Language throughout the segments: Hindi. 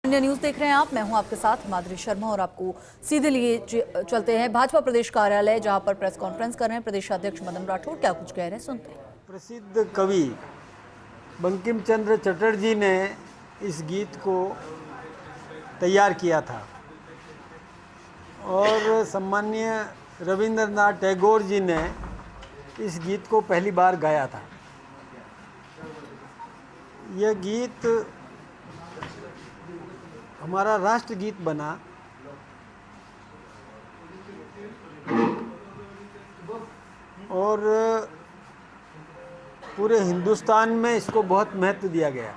इंडिया न्यूज देख रहे हैं आप। मैं हूं आपके साथ माधुरी शर्मा और आपको सीधे लिए चलते हैं भाजपा प्रदेश कार्यालय, जहां पर प्रेस कॉन्फ्रेंस कर रहे हैं प्रदेश अध्यक्ष मदन राठौड़। क्या कुछ कह रहे हैं, सुनते हैं। प्रसिद्ध कवि बंकिम चंद्र चटर्जी ने इस गीत को तैयार किया था और सम्माननीय रविंद्रनाथ टैगोर जी ने इस गीत को पहली बार गाया था। यह गीत हमारा राष्ट्रगीत बना और पूरे हिंदुस्तान में इसको बहुत महत्व दिया गया।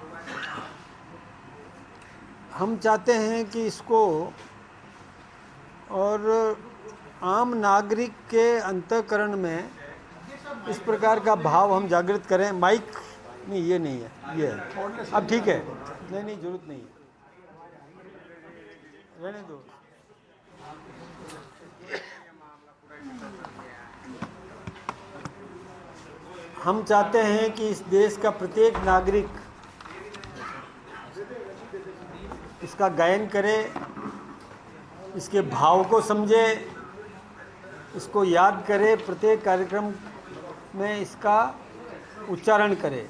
हम चाहते हैं कि इसको और आम नागरिक के अंतःकरण में इस प्रकार का भाव हम जागृत करें। माइक नहीं, ये नहीं है, ये है। अब ठीक है, नहीं जरूरत नहीं है, रहने दो। हम चाहते हैं कि इस देश का प्रत्येक नागरिक इसका गायन करे, इसके भाव को समझे, इसको याद करे, प्रत्येक कार्यक्रम में इसका उच्चारण करे।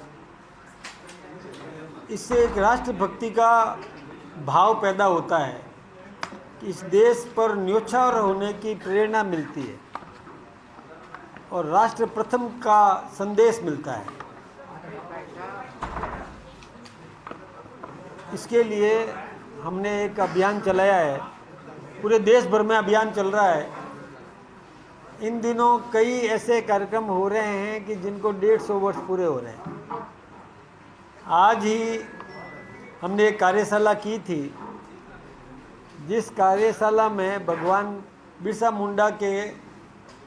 इससे एक राष्ट्रभक्ति का भाव पैदा होता है कि इस देश पर न्योछावर होने की प्रेरणा मिलती है और राष्ट्र प्रथम का संदेश मिलता है। इसके लिए हमने एक अभियान चलाया है, पूरे देश भर में अभियान चल रहा है। इन दिनों कई ऐसे कार्यक्रम हो रहे हैं कि जिनको 150 वर्ष पूरे हो रहे हैं। आज ही हमने एक कार्यशाला की थी, जिस कार्यशाला में भगवान बिरसा मुंडा के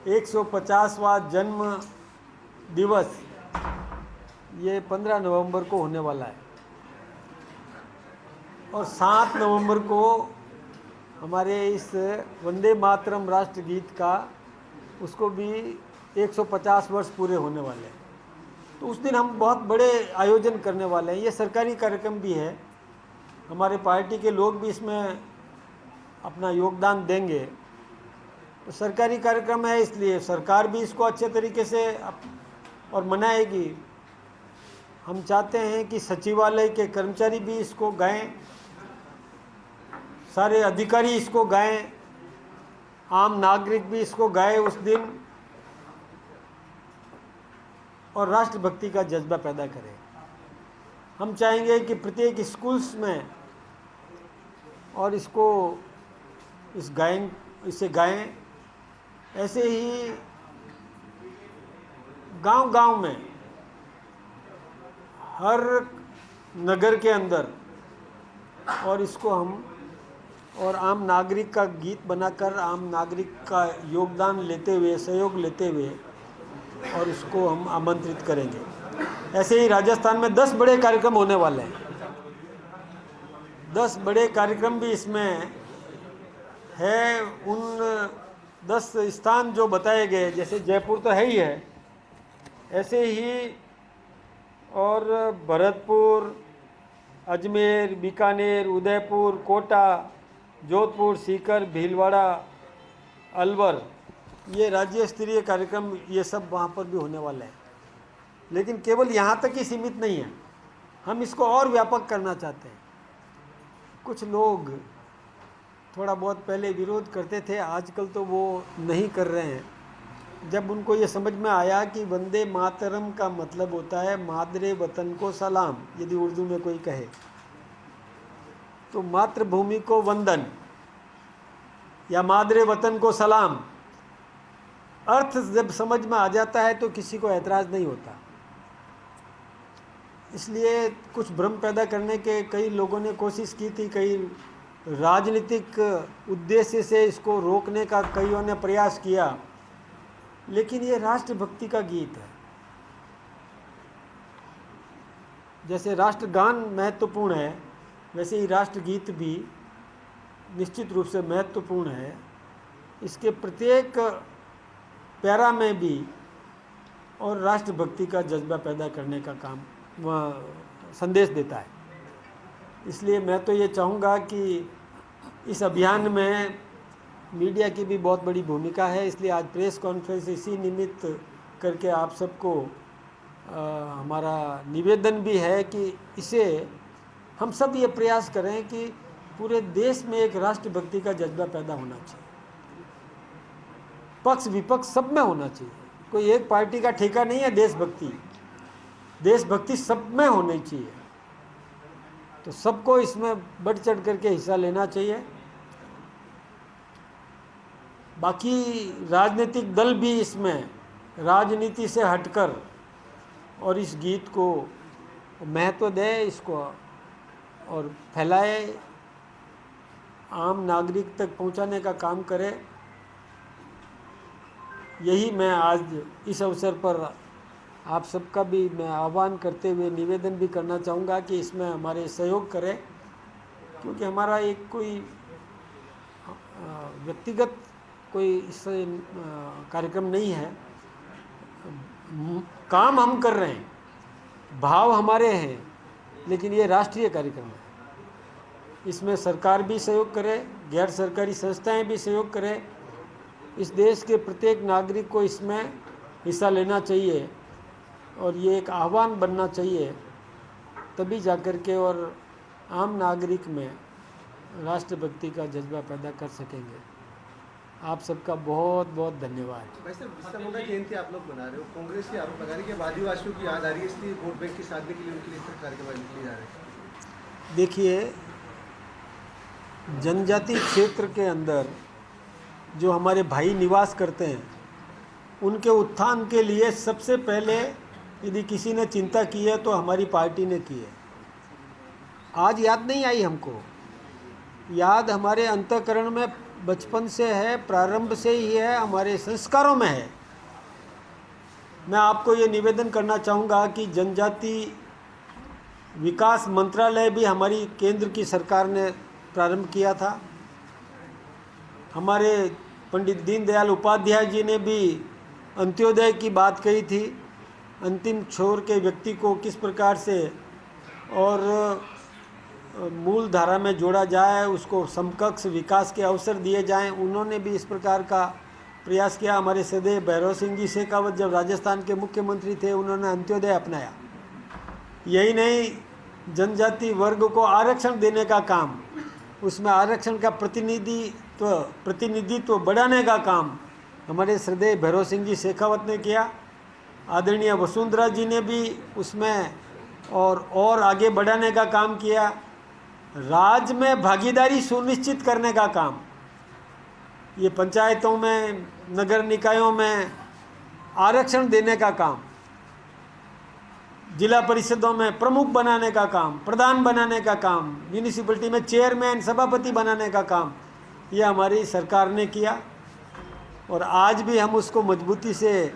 150वां जन्म दिवस ये 15 नवंबर को होने वाला है और 7 नवंबर को हमारे इस वंदे मातरम राष्ट्रगीत का उसको भी 150 वर्ष पूरे होने वाले हैं। तो उस दिन हम बहुत बड़े आयोजन करने वाले हैं। ये सरकारी कार्यक्रम भी है, हमारे पार्टी के लोग भी इसमें अपना योगदान देंगे। तो सरकारी कार्यक्रम है, इसलिए सरकार भी इसको अच्छे तरीके से और मनाएगी। हम चाहते हैं कि सचिवालय के कर्मचारी भी इसको गाएं, सारे अधिकारी इसको गाएं, आम नागरिक भी इसको गाए उस दिन और राष्ट्रभक्ति का जज्बा पैदा करें। हम चाहेंगे कि प्रत्येक स्कूल्स में और इसे गाएं। ऐसे ही गांव-गांव में, हर नगर के अंदर, और इसको हम और आम नागरिक का गीत बनाकर आम नागरिक का योगदान लेते हुए, सहयोग लेते हुए और इसको हम आमंत्रित करेंगे। ऐसे ही राजस्थान में 10 बड़े कार्यक्रम होने वाले हैं। 10 बड़े कार्यक्रम भी इसमें है। उन 10 स्थान जो बताए गए, जैसे जयपुर तो है ही है, ऐसे ही और भरतपुर, अजमेर, बीकानेर, उदयपुर, कोटा, जोधपुर, सीकर, भीलवाड़ा, अलवर, ये राज्य स्तरीय कार्यक्रम ये सब वहाँ पर भी होने वाले हैं। लेकिन केवल यहाँ तक ही सीमित नहीं है, हम इसको और व्यापक करना चाहते हैं। कुछ लोग थोड़ा बहुत पहले विरोध करते थे, आजकल तो वो नहीं कर रहे हैं। जब उनको ये समझ में आया कि वंदे मातरम का मतलब होता है मादरे वतन को सलाम, यदि उर्दू में कोई कहे तो मातृभूमि को वंदन या मादरे वतन को सलाम, अर्थ जब समझ में आ जाता है तो किसी को ऐतराज़ नहीं होता। इसलिए कुछ भ्रम पैदा करने के कई लोगों ने कोशिश की थी, कई राजनीतिक उद्देश्य से इसको रोकने का कईयों ने प्रयास किया, लेकिन ये राष्ट्रभक्ति का गीत है। जैसे राष्ट्रगान महत्वपूर्ण है, वैसे ही राष्ट्रगीत भी निश्चित रूप से महत्वपूर्ण है। इसके प्रत्येक पैरा में भी और राष्ट्रभक्ति का जज्बा पैदा करने का काम संदेश देता है। इसलिए मैं तो ये चाहूँगा कि इस अभियान में मीडिया की भी बहुत बड़ी भूमिका है, इसलिए आज प्रेस कॉन्फ्रेंस इसी निमित्त करके आप सबको हमारा निवेदन भी है कि इसे हम सब ये प्रयास करें कि पूरे देश में एक राष्ट्रभक्ति का जज्बा पैदा होना चाहिए, पक्ष विपक्ष सब में होना चाहिए। कोई एक पार्टी का ठेका नहीं है देशभक्ति, देशभक्ति सब में होनी चाहिए। तो सबको इसमें बढ़ चढ़ करके हिस्सा लेना चाहिए। बाकी राजनीतिक दल भी इसमें राजनीति से हटकर और इस गीत को महत्व दे, इसको और फैलाए, आम नागरिक तक पहुंचाने का काम करे। यही मैं आज इस अवसर पर आप सबका भी मैं आह्वान करते हुए निवेदन भी करना चाहूँगा कि इसमें हमारे सहयोग करें, क्योंकि हमारा एक कोई व्यक्तिगत कोई इस कार्यक्रम नहीं है। काम हम कर रहे हैं, भाव हमारे हैं, लेकिन ये राष्ट्रीय कार्यक्रम है। इसमें सरकार भी सहयोग करे, गैर सरकारी संस्थाएं भी सहयोग करें। इस देश के प्रत्येक नागरिक को इसमें हिस्सा लेना चाहिए और ये एक आह्वान बनना चाहिए, तभी जाकर के और आम नागरिक में राष्ट्रभक्ति का जज्बा पैदा कर सकेंगे। आप सबका बहुत बहुत धन्यवाद। वैसे बिरसा मुंडा जयंती आप लोग बना रहे हो, कांग्रेस की आरोप लगा रही है कि आदिवासियों की याद आ रही है, इसलिए वोट बैंक की साधने के लिए उनके लिए इस तरह कार्यक्रम निकली जा रही है। देखिए, जनजाति क्षेत्र के अंदर जो हमारे भाई निवास करते हैं, उनके उत्थान के लिए सबसे पहले यदि किसी ने चिंता की है तो हमारी पार्टी ने की है। आज याद नहीं आई हमको, याद हमारे अंतःकरण में बचपन से है, प्रारंभ से ही है, हमारे संस्कारों में है। मैं आपको ये निवेदन करना चाहूँगा कि जनजाति विकास मंत्रालय भी हमारी केंद्र की सरकार ने प्रारंभ किया था। हमारे पंडित दीनदयाल उपाध्याय जी ने भी अंत्योदय की बात कही थी, अंतिम छोर के व्यक्ति को किस प्रकार से और मूल धारा में जोड़ा जाए, उसको समकक्ष विकास के अवसर दिए जाएं। उन्होंने भी इस प्रकार का प्रयास किया। हमारे सदैव भैरव सिंह जी शेखावत जब राजस्थान के मुख्यमंत्री थे, उन्होंने अंत्योदय अपनाया। यही नहीं, जनजाति वर्ग को आरक्षण देने का काम, उसमें आरक्षण का प्रतिनिधित्व बढ़ाने का काम हमारे सदैव भैरव सिंह जी शेखावत ने किया। आदरणीय वसुंधरा जी ने भी उसमें और आगे बढ़ाने का काम किया। राज्य में भागीदारी सुनिश्चित करने का काम, ये पंचायतों में, नगर निकायों में आरक्षण देने का काम, जिला परिषदों में प्रमुख बनाने का काम, प्रधान बनाने का काम, म्यूनिसिपैलिटी में चेयरमैन, सभापति बनाने का काम, ये हमारी सरकार ने किया और आज भी हम उसको मजबूती से